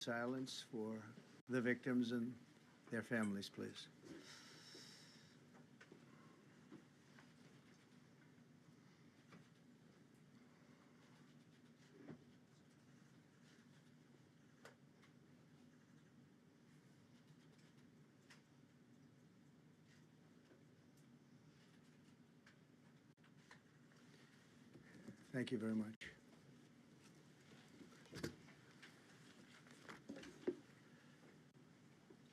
silence for the victims and their families, please. Thank you very much.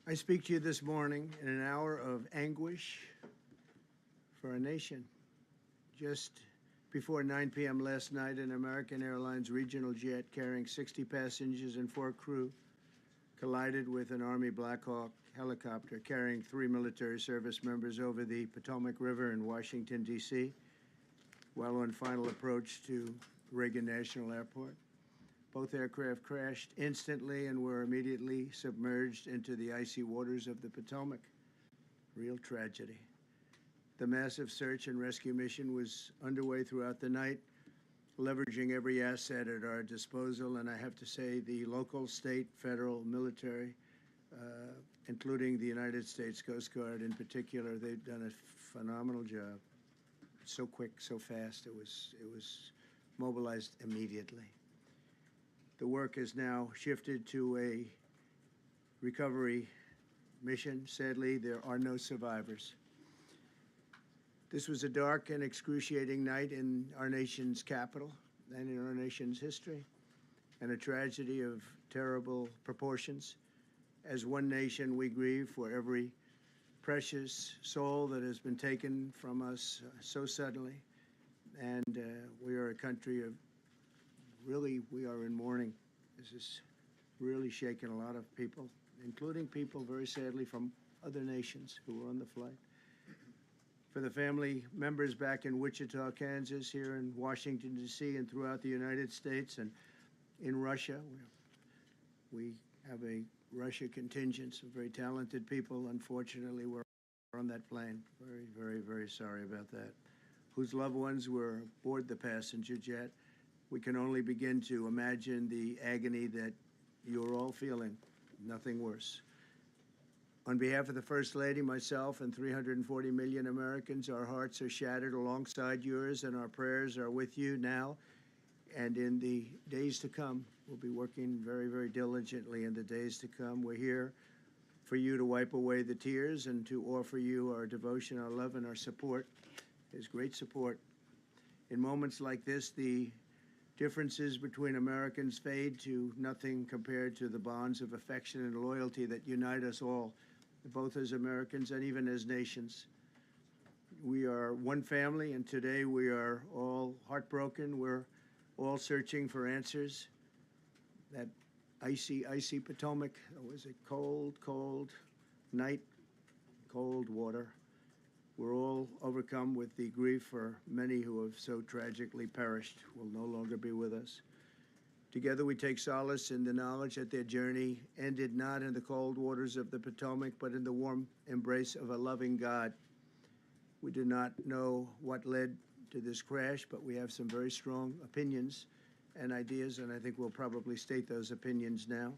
I speak to you this morning in an hour of anguish for our nation. Just before 9 p.m. last night, an American Airlines regional jet carrying 60 passengers and 4 crew collided with an Army Black Hawk helicopter carrying 3 military service members over the Potomac River in Washington, D.C., while on final approach to Reagan National Airport. Both aircraft crashed instantly and were immediately submerged into the icy waters of the Potomac. Real tragedy. The massive search and rescue mission was underway throughout the night, leveraging every asset at our disposal, and I have to say the local, state, federal, military, including the United States Coast Guard in particular, they've done a phenomenal job. So quick, so fast, it was mobilized immediately. The work has now shifted to a recovery mission. Sadly, there are no survivors. This was a dark and excruciating night in our nation's capital and in our nation's history, and a tragedy of terrible proportions. As one nation, we grieve for every precious soul that has been taken from us so suddenly, and we are a country of really, we are in mourning. This is really shaken a lot of people, including people, very sadly, from other nations who were on the flight. For the family members back in Wichita, Kansas, here in Washington, D.C., and throughout the United States and in Russia, we have a Russia contingent, some very talented people. Unfortunately, were on that plane. Very, very, very sorry about that. Whose loved ones were aboard the passenger jet. We can only begin to imagine the agony that you're all feeling. Nothing worse. On behalf of the First Lady, myself, and 340 million Americans, our hearts are shattered alongside yours, and our prayers are with you now and in the days to come. We'll be working very, very diligently in the days to come. We're here for you to wipe away the tears and to offer you our devotion, our love, and our support. There's great support. In moments like this, the differences between Americans fade to nothing compared to the bonds of affection and loyalty that unite us all, both as Americans and even as nations. We are one family, and today we are all heartbroken. We're all searching for answers. That icy, icy Potomac, it was a cold, cold night, cold water. We're all overcome with the grief for many who have so tragically perished, will no longer be with us. Together we take solace in the knowledge that their journey ended not in the cold waters of the Potomac, but in the warm embrace of a loving God. We do not know what led to this crash, but we have some very strong opinions and ideas, and I think we'll probably state those opinions now.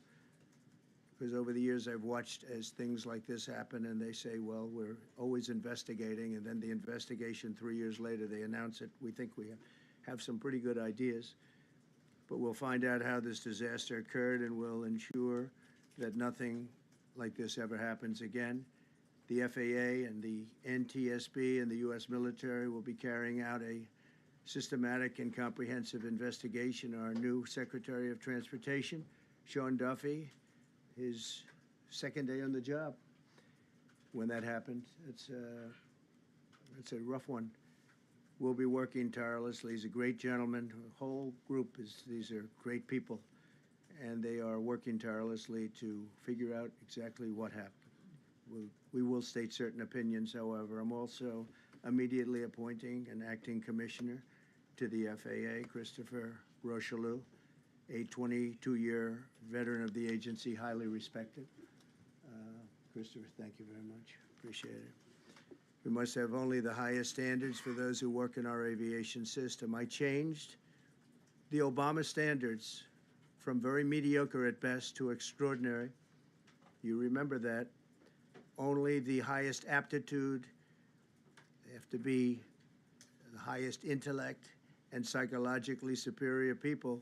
Because over the years I've watched as things like this happen, and they say, well, we're always investigating, and then the investigation 3 years later, they announce it. We think we have some pretty good ideas, but we'll find out how this disaster occurred, and we'll ensure that nothing like this ever happens again. The FAA and the NTSB and the U.S. military will be carrying out a systematic and comprehensive investigation. Our new Secretary of Transportation, Sean Duffy, his second day on the job when that happened. It's a rough one. We'll be working tirelessly. He's a great gentleman. The whole group these are great people, and they are working tirelessly to figure out exactly what happened. We will state certain opinions, however. I'm also immediately appointing an acting commissioner to the FAA, Christopher Rocheleau, a 22-year veteran of the agency, highly respected. Christopher, thank you very much. Appreciate it. We must have only the highest standards for those who work in our aviation system. I changed the Obama standards from very mediocre at best to extraordinary. You remember that. Only the highest aptitude, they have to be the highest intellect and psychologically superior people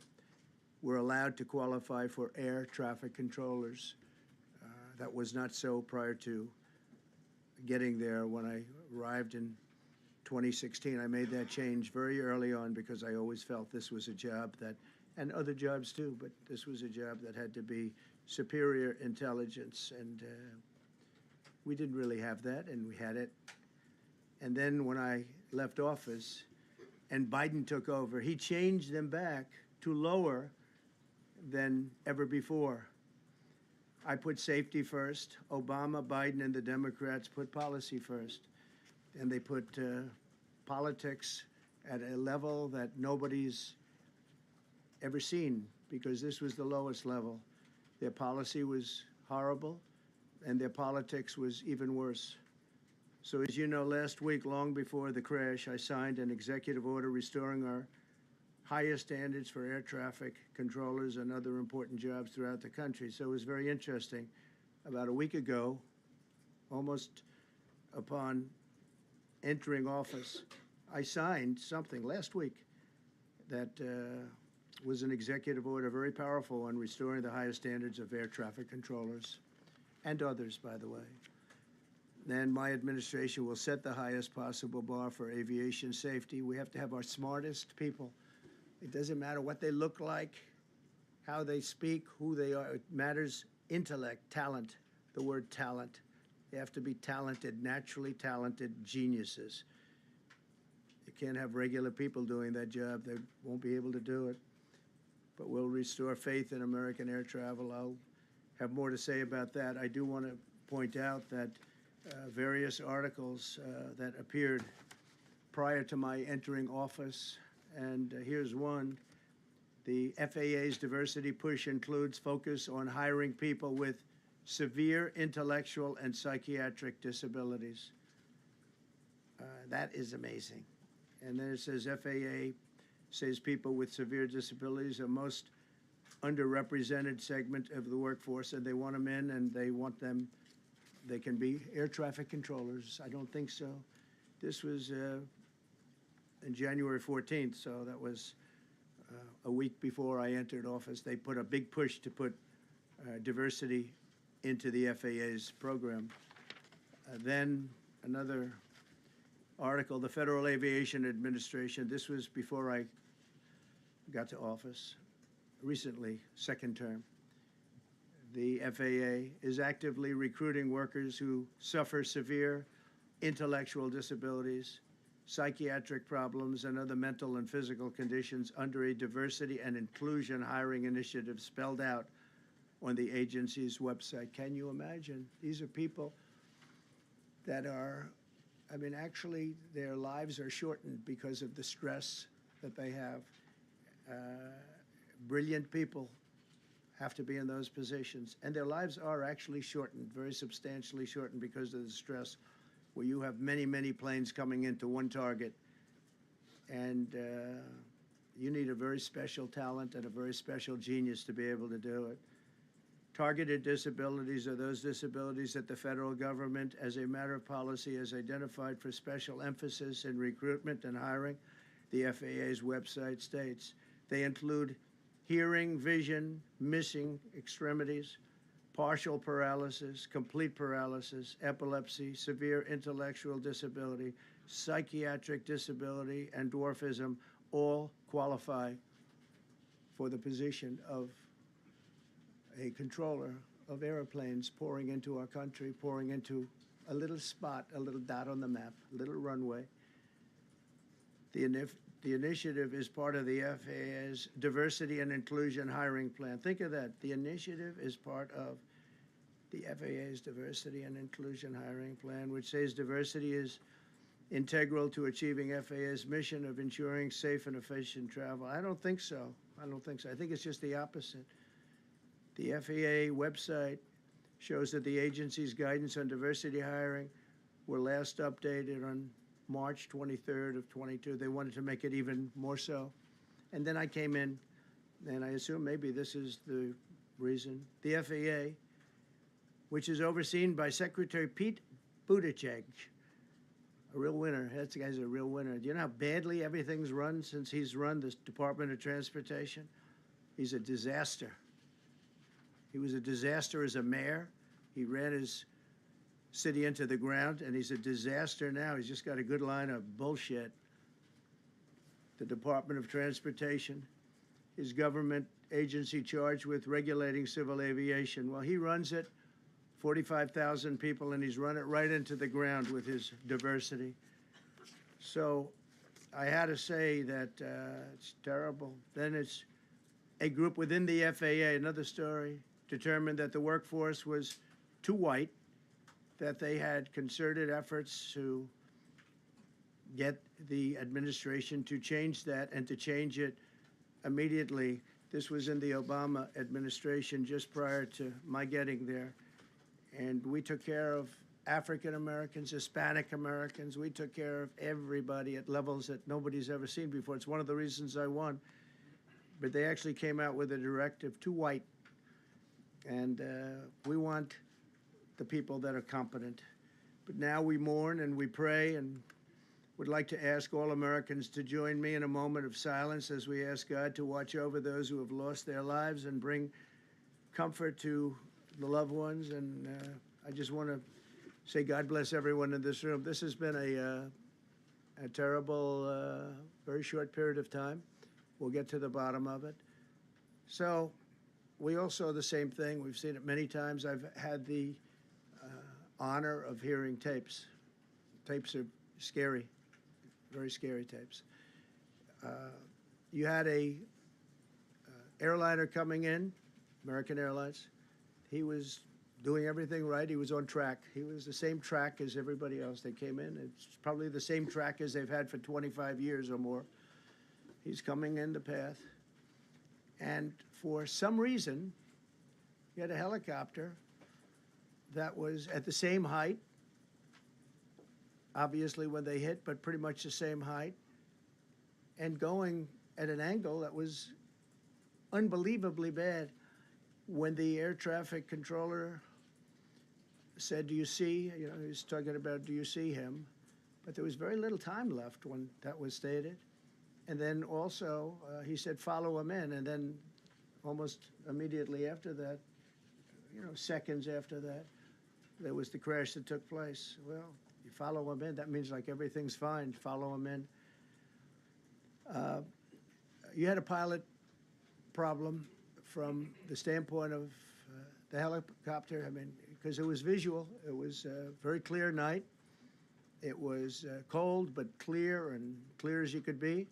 were allowed to qualify for air traffic controllers. That was not so prior to getting there. When I arrived in 2016, I made that change very early on because I always felt this was a job that, and other jobs too, but this was a job that had to be superior intelligence, and we didn't really have that, and we had it. And then when I left office and Biden took over, he changed them back to lower than ever before. I put safety first. Obama, Biden, and the Democrats put policy first. And they put politics at a level that nobody's ever seen, because this was the lowest level. Their policy was horrible, and their politics was even worse. So as you know, last week, long before the crash, I signed an executive order restoring our highest standards for air traffic controllers and other important jobs throughout the country. So it was very interesting. About a week ago, almost upon entering office, I signed something last week that was an executive order, very powerful, on restoring the highest standards of air traffic controllers and others, by the way. Then my administration will set the highest possible bar for aviation safety. We have to have our smartest people. It doesn't matter what they look like, how they speak, who they are. It matters intellect, talent, the word talent. They have to be talented, naturally talented geniuses. You can't have regular people doing that job. They won't be able to do it. But we'll restore faith in American air travel. I'll have more to say about that. I do want to point out that various articles that appeared prior to my entering office, and here's one. The FAA's diversity push includes focus on hiring people with severe intellectual and psychiatric disabilities. That is amazing. And then it says FAA says people with severe disabilities are most underrepresented segment of the workforce, and they want them in, and they want them, they can be air traffic controllers. I don't think so. This was in January 14th, so that was a week before I entered office. They put a big push to put diversity into the FAA's program. Then another article, the Federal Aviation Administration, this was before I got to office, recently, second term. The FAA is actively recruiting workers who suffer severe intellectual disabilities, psychiatric problems, and other mental and physical conditions under a diversity and inclusion hiring initiative spelled out on the agency's website. Can you imagine? These are people that are, I mean, actually, their lives are shortened because of the stress that they have. Brilliant people have to be in those positions, and their lives are actually shortened, very substantially shortened, because of the stress, where you have many, many planes coming into one target, and you need a very special talent and a very special genius to be able to do it. Targeted disabilities are those disabilities that the federal government, as a matter of policy, has identified for special emphasis in recruitment and hiring. The FAA's website states they include hearing, vision, missing extremities, partial paralysis, complete paralysis, epilepsy, severe intellectual disability, psychiatric disability, and dwarfism all qualify for the position of a controller of airplanes pouring into our country, pouring into a little spot, a little dot on the map, a little runway. The initiative is part of the FAA's Diversity and Inclusion Hiring Plan. Think of that. The initiative is part of the FAA's Diversity and Inclusion Hiring Plan, which says diversity is integral to achieving FAA's mission of ensuring safe and efficient travel. I don't think so. I don't think so. I think it's just the opposite. The FAA website shows that the agency's guidance on diversity hiring were last updated on March 23rd of 22. They wanted to make it even more so. And then I came in and I assume maybe this is the reason, the FAA, which is overseen by Secretary Pete Buttigieg, a real winner. That guy's a real winner. Do you know how badly everything's run since he's run this Department of Transportation? He's a disaster. He was a disaster as a mayor. He ran his city into the ground, and he's a disaster now. He's just got a good line of bullshit. The Department of Transportation, his government agency charged with regulating civil aviation. Well, he runs it, 45,000 people, and he's run it right into the ground with his diversity. So I had to say that it's terrible. Then it's a group within the FAA, another story, determined that the workforce was too white, that they had concerted efforts to get the administration to change that and to change it immediately. This was in the Obama administration just prior to my getting there. And we took care of African Americans, Hispanic Americans. We took care of everybody at levels that nobody's ever seen before. It's one of the reasons I won. But they actually came out with a directive, too white. And we want the people that are competent. But now we mourn and we pray and would like to ask all Americans to join me in a moment of silence as we ask God to watch over those who have lost their lives and bring comfort to the loved ones. And I just want to say God bless everyone in this room. This has been a terrible, very short period of time. We'll get to the bottom of it. So we all saw the same thing. We've seen it many times. I've had the honor of hearing tapes. Tapes are scary, very scary tapes. You had a airliner coming in, American Airlines. He was doing everything right. He was on track. He was the same track as everybody else that came in. It's probably the same track as they've had for 25 years or more. He's coming in the path. And for some reason, he had a helicopter that was at the same height, obviously when they hit, but pretty much the same height, and going at an angle that was unbelievably bad. When the air traffic controller said, "Do you see?" You know, he was talking about, "Do you see him?" But there was very little time left when that was stated. And then also, he said, "Follow him in." And then almost immediately after that, you know, seconds after that, there was the crash that took place. Well, you follow him in, that means like everything's fine. Follow him in. You had a pilot problem from the standpoint of the helicopter. I mean, because it was visual. It was a very clear night. It was cold but clear, and clear as you could be.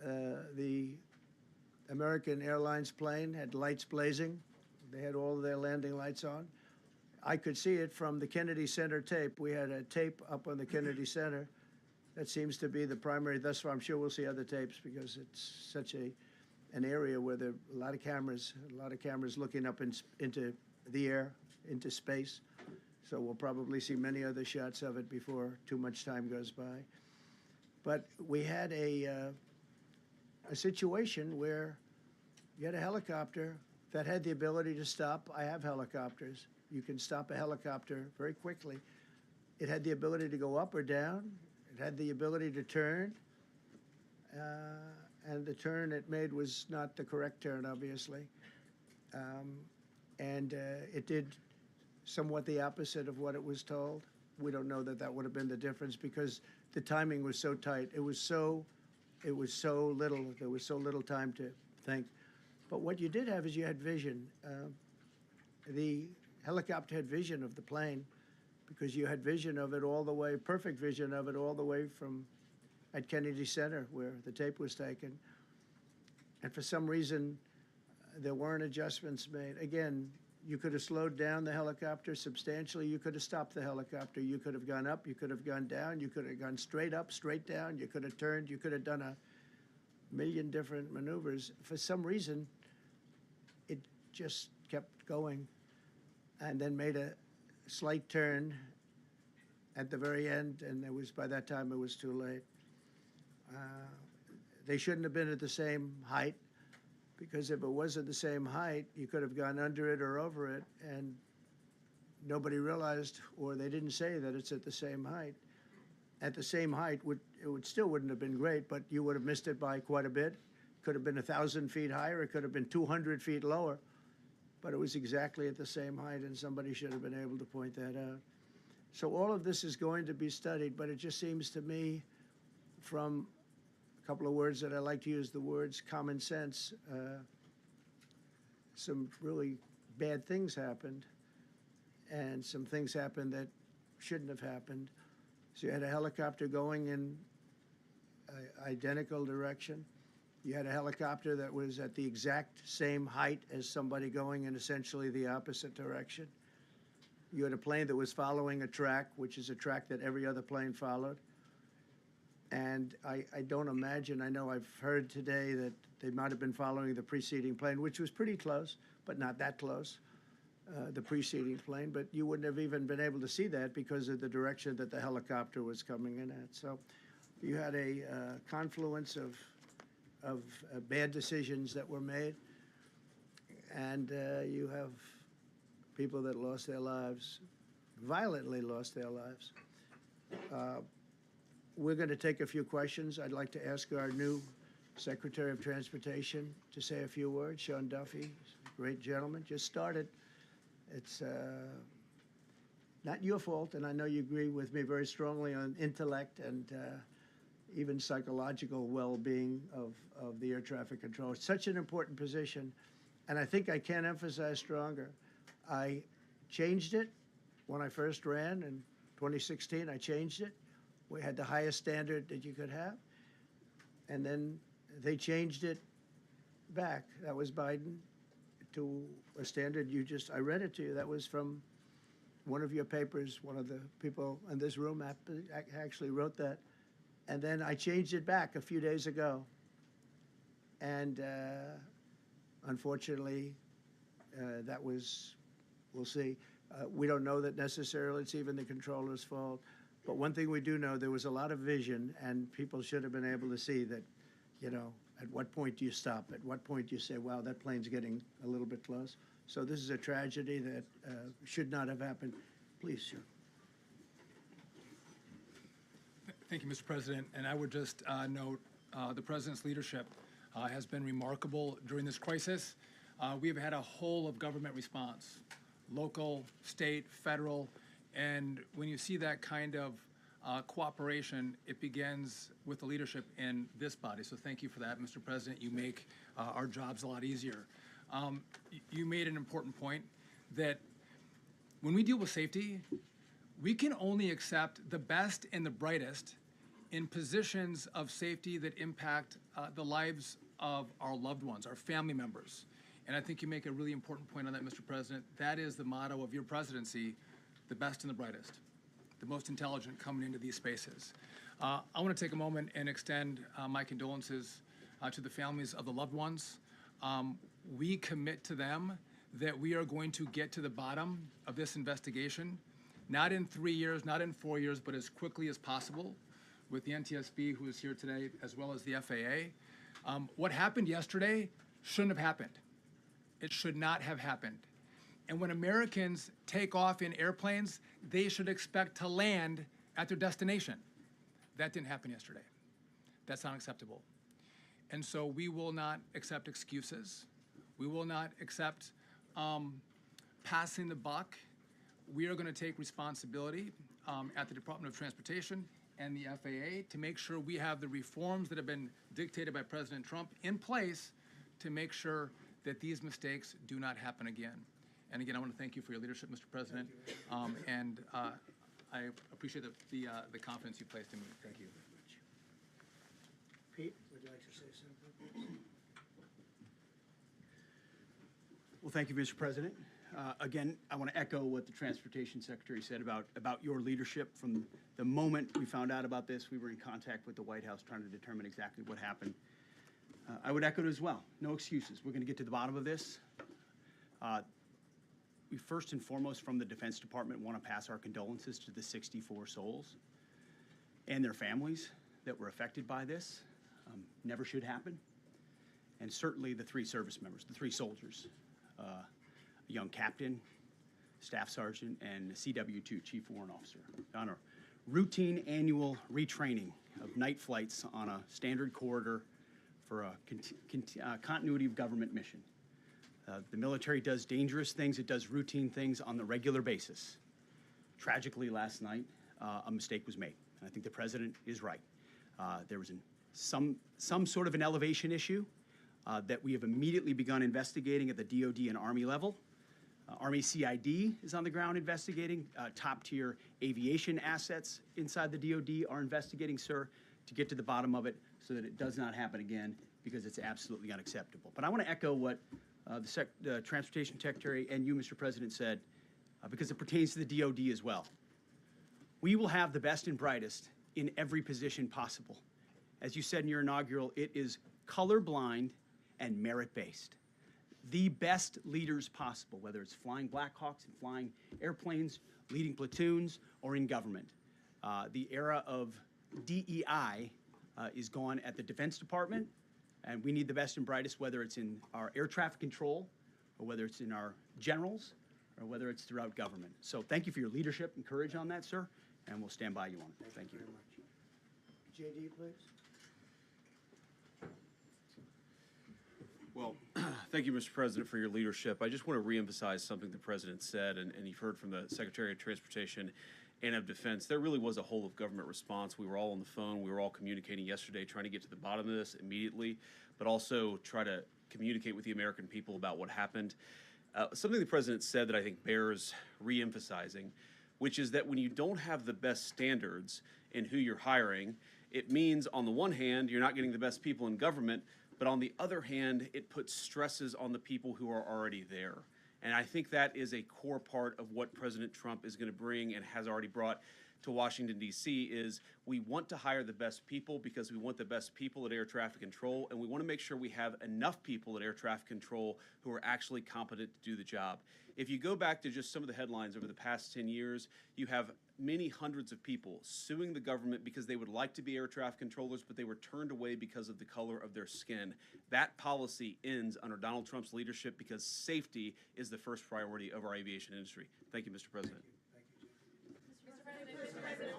The American Airlines plane had lights blazing. They had all of their landing lights on. I could see it from the Kennedy Center tape. We had a tape up on the Kennedy Center. That seems to be the primary. Thus far, I'm sure we'll see other tapes because it's such an area where there are a lot of cameras looking up into the air, into space. So we'll probably see many other shots of it before too much time goes by. But we had a situation where you had a helicopter that had the ability to stop. I have helicopters. You can stop a helicopter very quickly. It had the ability to go up or down. It had the ability to turn. And the turn it made was not the correct turn, obviously. It did somewhat the opposite of what it was told. We don't know that that would have been the difference because the timing was so tight. It was so little. There was so little time to think. But what you did have is you had vision. The helicopter had vision of the plane because you had vision of it all the way, perfect vision of it all the way from at Kennedy Center where the tape was taken. And for some reason, there weren't adjustments made. Again, you could have slowed down the helicopter substantially. You could have stopped the helicopter. You could have gone up. You could have gone down. You could have gone straight up, straight down. You could have turned. You could have done a million different maneuvers. For some reason, it just kept going and then made a slight turn at the very end, and by that time it was too late. They shouldn't have been at the same height. because if it wasn't the same height, you could have gone under it or over it, and nobody realized, or they didn't say that it's at the same height. At the same height, still wouldn't have been great, but you would have missed it by quite a bit. Could have been 1,000 feet higher. It could have been 200 feet lower, but it was exactly at the same height, and somebody should have been able to point that out. So all of this is going to be studied, but it just seems to me, from a couple of words that I like to use, the words common sense, some really bad things happened, and some things happened that shouldn't have happened. So you had a helicopter going in an identical direction. You had a helicopter that was at the exact same height as somebody going in essentially the opposite direction. You had a plane that was following a track, which is a track that every other plane followed. And I don't imagine, I know I've heard today that they might have been following the preceding plane, which was pretty close, but not that close, the preceding plane. But you wouldn't have even been able to see that because of the direction that the helicopter was coming in at. So you had a confluence of bad decisions that were made, and you have people that lost their lives, violently lost their lives. We're going to take a few questions. I'd like to ask our new Secretary of Transportation to say a few words. Sean Duffy, great gentleman, just started. It's not your fault, and I know you agree with me very strongly on intellect and even psychological well-being of the air traffic control. It's such an important position, and I think I can't emphasize stronger. I changed it when I first ran in 2016. I changed it. We had the highest standard that you could have, and then they changed it back. That was Biden, to a standard I read it to you. That was from one of your papers. One of the people in this room actually wrote that. And then I changed it back a few days ago. And unfortunately, that was, we'll see. We don't know that necessarily it's even the controller's fault. But one thing we do know, there was a lot of vision, and people should have been able to see that, you know, at what point do you stop? At what point do you say, wow, that plane's getting a little bit close? So this is a tragedy that should not have happened. Please, sir. Thank you, Mr. President. And I would just note the President's leadership has been remarkable during this crisis. We have had a whole of government response, local, state, federal, and when you see that kind of cooperation, it begins with the leadership in this body. So thank you for that, Mr. President. You make our jobs a lot easier. You made an important point that when we deal with safety, we can only accept the best and the brightest in positions of safety that impact the lives of our loved ones, our family members. And I think you make a really important point on that, Mr. President. That is the motto of your presidency, the best and the brightest, the most intelligent coming into these spaces. I want to take a moment and extend my condolences to the families of the loved ones. We commit to them that we are going to get to the bottom of this investigation, not in 3 years, not in 4 years, but as quickly as possible, with the NTSB, who is here today, as well as the FAA. What happened yesterday shouldn't have happened. It should not have happened. And when Americans take off in airplanes, they should expect to land at their destination. That didn't happen yesterday. That's not acceptable. And so we will not accept excuses. We will not accept passing the buck. We are going to take responsibility at the Department of Transportation and the FAA to make sure we have the reforms that have been dictated by President Trump in place to make sure that these mistakes do not happen again. And again, I want to thank you for your leadership, Mr. President, and I appreciate the confidence you placed in me. Thank you. Pete, would you like to say something? Well, thank you, Mr. President. Again, I want to echo what the Transportation Secretary said about your leadership. From the moment we found out about this, we were in contact with the White House trying to determine exactly what happened. I would echo it as well. No excuses. We're going to get to the bottom of this. We first and foremost, from the Defense Department, want to pass our condolences to the 64 souls and their families that were affected by this. Never should happen. and certainly the three service members, the three soldiers, a young captain, staff sergeant, and CW2, Chief Warrant Officer, on a routine annual retraining of night flights on a standard corridor for a continuity of government mission. The military does dangerous things. It does routine things on the regular basis. Tragically, last night, a mistake was made. And I think the president is right. There was some sort of an elevation issue that we have immediately begun investigating at the DoD and Army level. Army CID is on the ground investigating. Top-tier aviation assets inside the DoD are investigating, sir, to get to the bottom of it so that it does not happen again, because it's absolutely unacceptable. But I want to echo what the Transportation Secretary and you, Mr. President, said, because it pertains to the DoD as well. We will have the best and brightest in every position possible. As you said in your inaugural, it is colorblind and merit-based. The best leaders possible, whether it's flying Blackhawks and flying airplanes, leading platoons, or in government. The era of DEI is gone at the Defense Department, and we need the best and brightest, whether it's in our air traffic control, or whether it's in our generals, or whether it's throughout government. So thank you for your leadership and courage on that, sir, and we'll stand by you on it. Thank you. Very much. JD, please. Well, thank you, Mr. President, for your leadership. I just want to reemphasize something the President said, and you've heard from the Secretary of Transportation and of Defense. There really was a whole of government response. We were all on the phone. We were all communicating yesterday, trying to get to the bottom of this immediately, but also try to communicate with the American people about what happened. Something the President said that I think bears reemphasizing, which is that when you don't have the best standards in who you're hiring, it means, on the one hand, you're not getting the best people in government, but on the other hand, it puts stresses on the people who are already there. And I think that is a core part of what President Trump is going to bring and has already brought to Washington, D.C., is we want to hire the best people because we want the best people at air traffic control, and we want to make sure we have enough people at air traffic control who are actually competent to do the job. If you go back to just some of the headlines over the past 10 years, you have many hundreds of people suing the government because they would like to be air traffic controllers, but they were turned away because of the color of their skin. That policy ends under Donald Trump's leadership because safety is the first priority of our aviation industry. Thank you, Mr. President. Mr. President,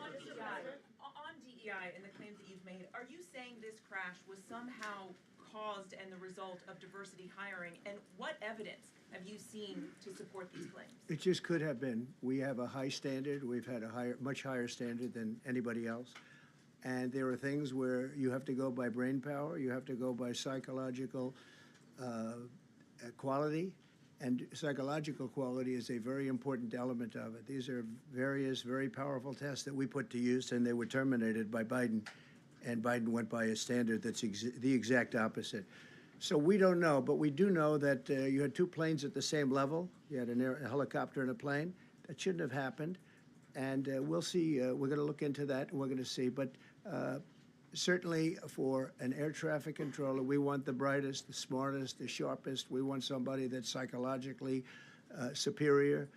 on DEI and the claims that you've made, are you saying this crash was somehow caused and the result of diversity hiring? And what evidence have you seen to support these claims? It just could have been. We have a high standard. We've had a much higher standard than anybody else. And there are things where you have to go by brain power, you have to go by psychological quality, and psychological quality is a very important element of it. These are various very powerful tests that we put to use, and they were terminated by Biden, and Biden went by a standard that's the exact opposite. So we don't know, but we do know that you had two planes at the same level. You had a helicopter and a plane. That shouldn't have happened, and we'll see. We're going to look into that, and we're going to see. But certainly for an air traffic controller, we want the brightest, the smartest, the sharpest. We want somebody that's psychologically superior,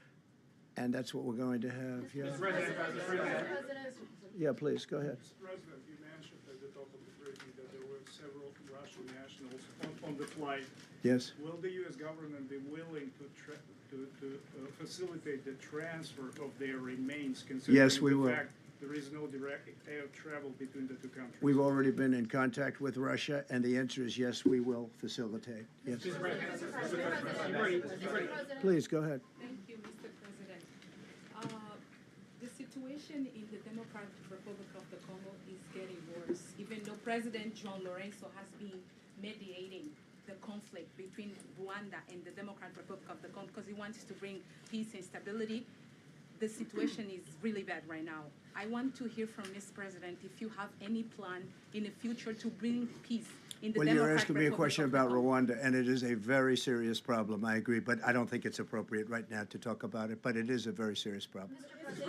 and that's what we're going to have. Yeah. Mr. President. Yeah, please, go ahead. Mr. President, you mentioned at the top of the briefing that there were several Russian nationals on the flight. Yes. Will the U.S. government be willing to facilitate the transfer of their remains, considering Yes, we the will. fact there is no direct air travel between the two countries? We've already been in contact with Russia, and the answer is yes, we will facilitate. Yes. Please, go ahead. Thank you, Mr. President. The situation in the Democratic Republic of the Congo is getting worse, even though President John Lorenzo has been mediating the conflict between Rwanda and the Democratic Republic of the Congo because he wants to bring peace and stability. The situation is really bad right now. I want to hear from Ms. President if you have any plan in the future to bring peace in the Well, Democratic you're asking me a Republic question of the about Congo. Rwanda, and it is a very serious problem, I agree, but I don't think it's appropriate right now to talk about it, but it is a very serious problem. We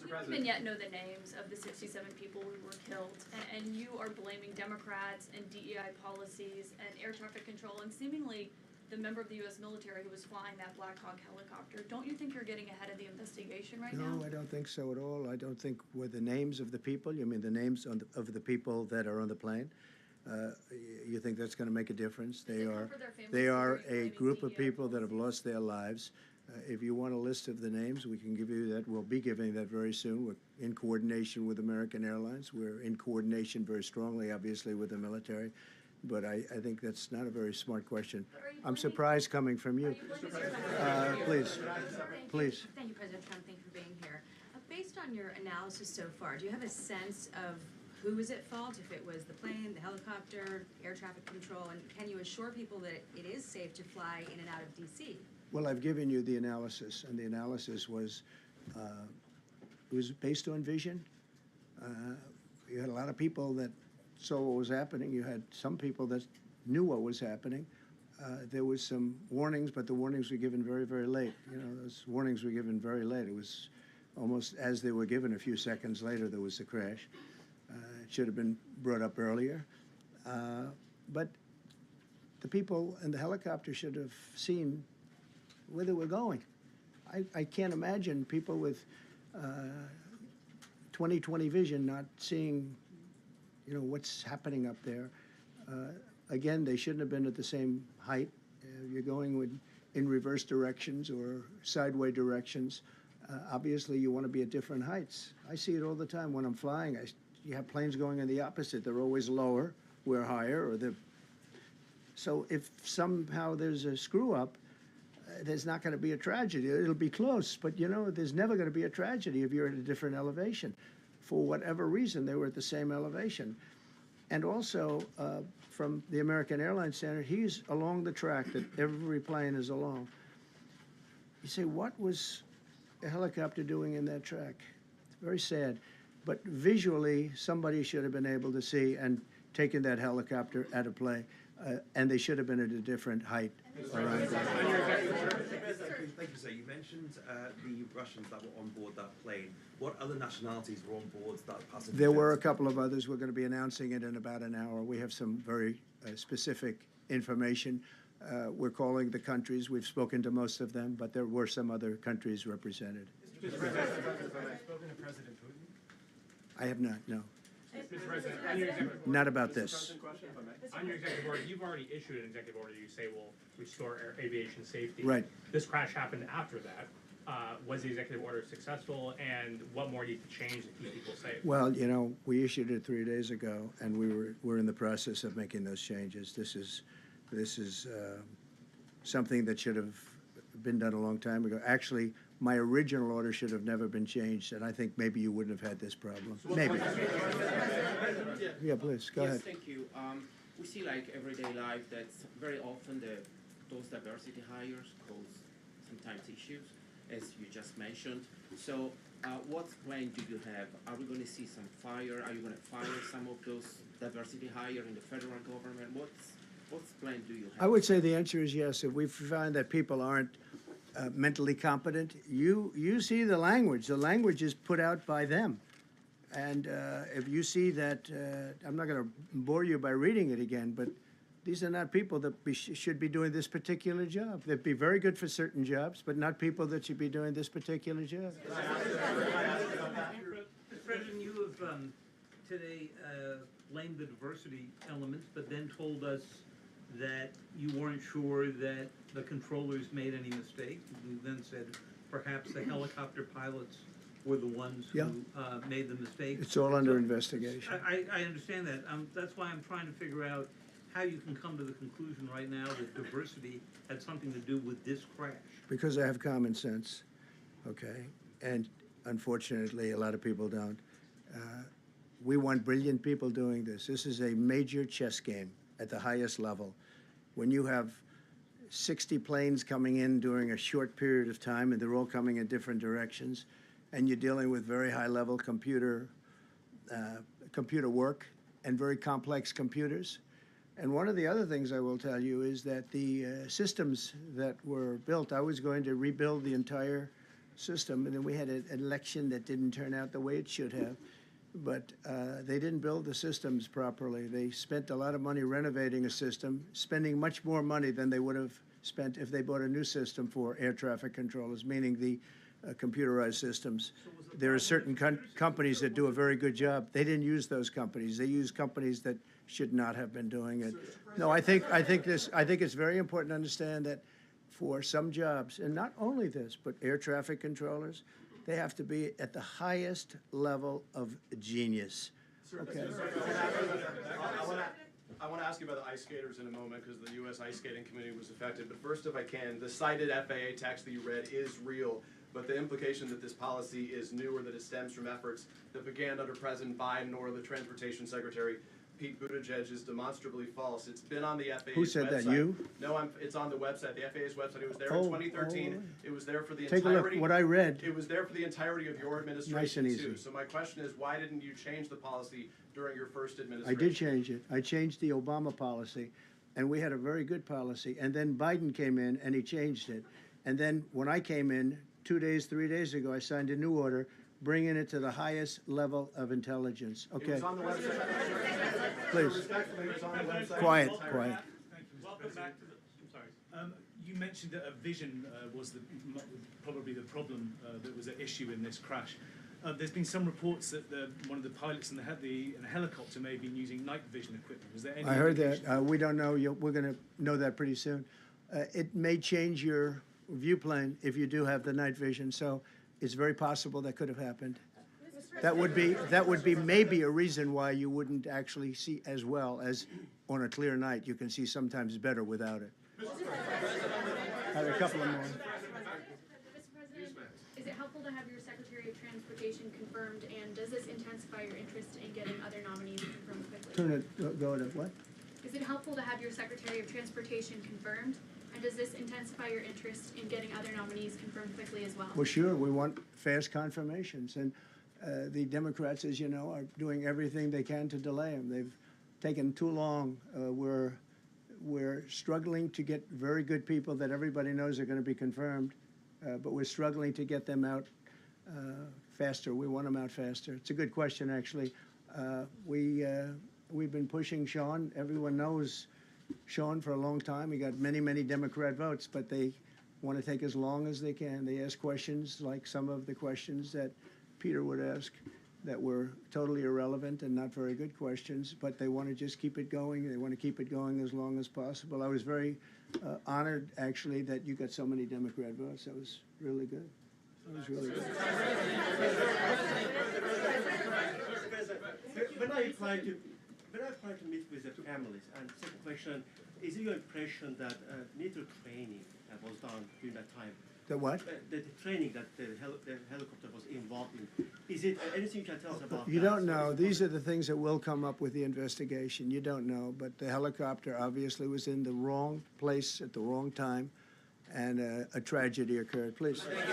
don't even yet know the names of the 67 people who were killed, and you are blaming Democrats and DEI policies and air traffic control and seemingly the member of the U.S. military who was flying that Black Hawk helicopter. Don't you think you're getting ahead of the investigation right now? No, I don't think so at all. I don't think were the names of the people. You mean the names of the people that are on the plane? You think that's going to make a difference? Does They it are, comfort their families they to are hear you a blaming group of DEI people that have policies? lost their lives. If you want a list of the names, we can give you that. We'll be giving that very soon. We're in coordination with American Airlines. We're in coordination very strongly, obviously, with the military. But I think that's not a very smart question. But are you I'm blaming- surprised coming from Are you. you blaming airlines? Please, Thank you. please. Thank you, President Trump. Thank you for being here. Based on your analysis so far, do you have a sense of who was at fault? If it was the plane, the helicopter, air traffic control, and can you assure people that it is safe to fly in and out of DC? Well, I've given you the analysis, and the analysis was, it was based on vision. You had a lot of people that saw what was happening. You had some people that knew what was happening. There was some warnings, but the warnings were given very, very late. You know, those warnings were given very late. It was almost as they were given. A few seconds later, there was a crash. It should have been brought up earlier. But the people in the helicopter should have seen where they were going. I can't imagine people with 20/20 vision not seeing, you know, what's happening up there. Again, they shouldn't have been at the same height. You're going in reverse directions or sideways directions. Obviously, you want to be at different heights. I see it all the time when I'm flying. You have planes going in the opposite. They're always lower, we're higher, so if somehow there's a screw up, there's not going to be a tragedy. It'll be close, but you know, there's never going to be a tragedy if you're at a different elevation. For whatever reason, they were at the same elevation. And also, from the American Airlines standard, he's along the track that every plane is along. You say, what was a helicopter doing in that track? It's very sad. But visually, somebody should have been able to see and taken that helicopter out of play. And they should have been at a different height around that. Thank you, sir. You mentioned the Russians that were on board that plane. What other nationalities were on board that passenger? There were a couple of others. We're going to be announcing it in about an hour. We have some very specific information. We're calling the countries. We've spoken to most of them, but there were some other countries represented. Have you spoken to President Putin? I have not, no. Mr. President, on your executive order, Not about this. on your executive order, you've already issued an executive order you say will restore aviation safety. Right. This crash happened after that. Was the executive order successful, and what more needs to change to keep people safe? Well, you know, we issued it 3 days ago, and we're in the process of making those changes. This is something that should have been done a long time ago. Actually, my original order should have never been changed, and I think maybe you wouldn't have had this problem. Maybe. Yeah, please, go ahead. Yes, thank you. We see like everyday life that very often those diversity hires cause sometimes issues, as you just mentioned. So what plan do you have? Are we going to see some fire? Are you going to fire some of those diversity hire in the federal government? What plan do you have? I would say the answer is yes. If we find that people aren't mentally competent, you see the language. The language is put out by them. And if you see that, I'm not going to bore you by reading it again, but these are not people that should be doing this particular job. They'd be very good for certain jobs, but not people that should be doing this particular job. President, you have today blamed the diversity elements, but then told us that you weren't sure that the controllers made any mistake. You then said perhaps the helicopter pilots were the ones who made the mistake. It's all under investigation. I understand that. That's why I'm trying to figure out how you can come to the conclusion right now that diversity had something to do with this crash. Because I have common sense, okay? And unfortunately, a lot of people don't. We want brilliant people doing this. This is a major chess game at the highest level. When you have 60 planes coming in during a short period of time, and they're all coming in different directions, and you're dealing with very high-level computer work and very complex computers. And one of the other things I will tell you is that the systems that were built, I was going to rebuild the entire system, and then we had an election that didn't turn out the way it should have. But they didn't build the systems properly. They spent a lot of money renovating a system, spending much more money than they would have spent if they bought a new system for air traffic controllers, meaning the computerized systems. There are certain companies that do a very good job. They didn't use those companies. They used companies that should not have been doing it. No, I think it's very important to understand that for some jobs, and not only this, but air traffic controllers, they have to be at the highest level of genius. Okay. I want to ask you about the ice skaters in a moment because the U.S. ice skating community was affected. But first, if I can, the cited FAA text that you read is real, but the implication that this policy is new or that it stems from efforts that began under President Biden or the Transportation Secretary Pete Buttigieg is demonstrably false. It's been on the FAA's website. Who said that, you? No, it's on the website, the FAA's website. It was there in 2013. It was there for the Take a entirety. look, what I read. It was there for the entirety of your administration, Nice and easy. too. So my question is, why didn't you change the policy during your first I administration? did change it. I changed the Obama policy, and we had a very good policy. And then Biden came in, and he changed it. And then when I came in, 3 days ago, I signed a new order bringing it to the highest level of intelligence. It Okay? was on the website. Please. Respectfully, it was on the website. Quiet, Thank you. quiet. Welcome back to the, I'm sorry. You mentioned that a vision was probably the problem that was at issue in this crash. There's been some reports that one of the pilots in the helicopter may have been using night vision equipment. Was there any? I heard indication? that. We don't know. We're going to know that pretty soon. It may change your view plane if you do have the night vision. So it's very possible that could have happened. That would be maybe a reason why you wouldn't actually see as well as on a clear night. You can see sometimes better without it. I have a couple of more. Mr. President, is it helpful to have your Secretary of Transportation confirmed, and does this intensify your interest in getting other nominees confirmed quickly? Turn it. Go to what? Is it helpful to have your Secretary of Transportation confirmed, and does this intensify your interest in getting other nominees confirmed quickly as well? Well, sure. We want fast confirmations, and the Democrats, as you know, are doing everything they can to delay them. They've taken too long. We're struggling to get very good people that everybody knows are going to be confirmed, but we're struggling to get them out faster. We want them out faster. It's a good question, actually. We've been pushing Sean. Everyone knows Sean for a long time. He got many, many Democrat votes, but they want to take as long as they can. They ask questions like some of the questions that Peter would ask that were totally irrelevant and not very good questions, but they want to just keep it going. They want to keep it going as long as possible. I was very honored, actually, that you got so many Democrat votes. That was really good. That was really good. When I applied to meet with the families, and second question, is it your impression that military training was done during that time? The what? The training that the helicopter was involved in. Is it anything you can tell us about You that? don't know. These are the things that will come up with the investigation. You don't know. But the helicopter obviously was in the wrong place at the wrong time, and a tragedy occurred. Please. Question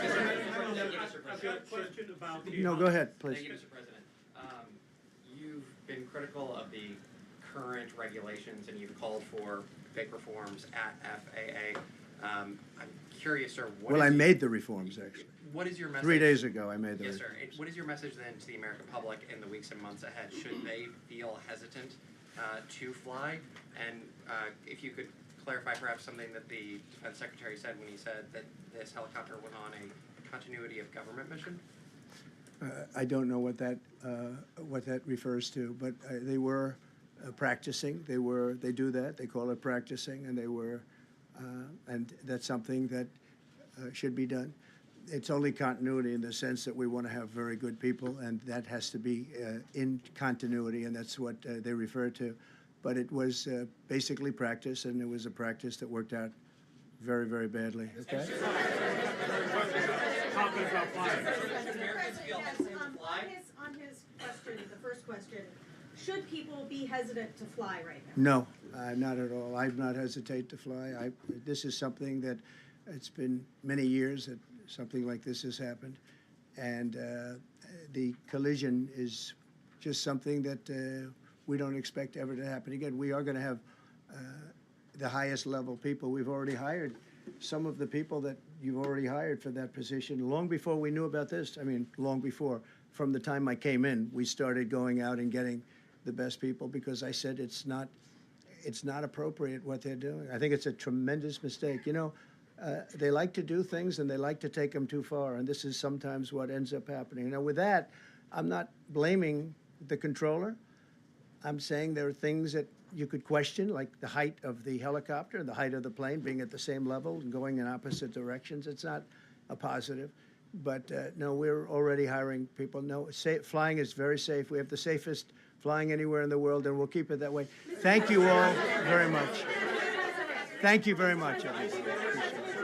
about No, go ahead, please. Thank you, Mr. President. You've been critical of the current regulations, and you've called for big reforms at FAA. I'm curious, sir. Well, I made the reforms, actually. What is your message? 3 days ago, I made the Yes, reforms. sir. What is your message then to the American public in the weeks and months ahead? Should they feel hesitant to fly? And if you could clarify perhaps something that the Defense Secretary said when he said that this helicopter was on a continuity of government mission? I don't know what that refers to, but they were practicing. They do that. They call it practicing, and they were, and that's something that should be done. It's only continuity in the sense that we want to have very good people, and that has to be in continuity, and that's what they refer to. But it was basically practice, and it was a practice that worked out very, very badly. Okay. On his question, the first question, should people be hesitant to fly right now? No, not at all. I've not hesitate to fly. This is something that it's been many years that something like this has happened, and the collision is just something that we don't expect ever to happen again. We are going to have the highest level people. We've already hired some of the people that you've already hired for that position long before we knew about this. I mean, long before. From the time I came in, we started going out and getting the best people because I said it's not appropriate what they're doing. I think it's a tremendous mistake. You know, they like to do things and they like to take them too far, and this is sometimes what ends up happening. Now, with that, I'm not blaming the controller. I'm saying there are things that you could question, like the height of the helicopter, the height of the plane being at the same level and going in opposite directions. It's not a positive. But no, we're already hiring people. No, flying is very safe. We have the safest flying anywhere in the world, and we'll keep it that way. Thank you all very much. Thank you very much, everybody. Appreciate it.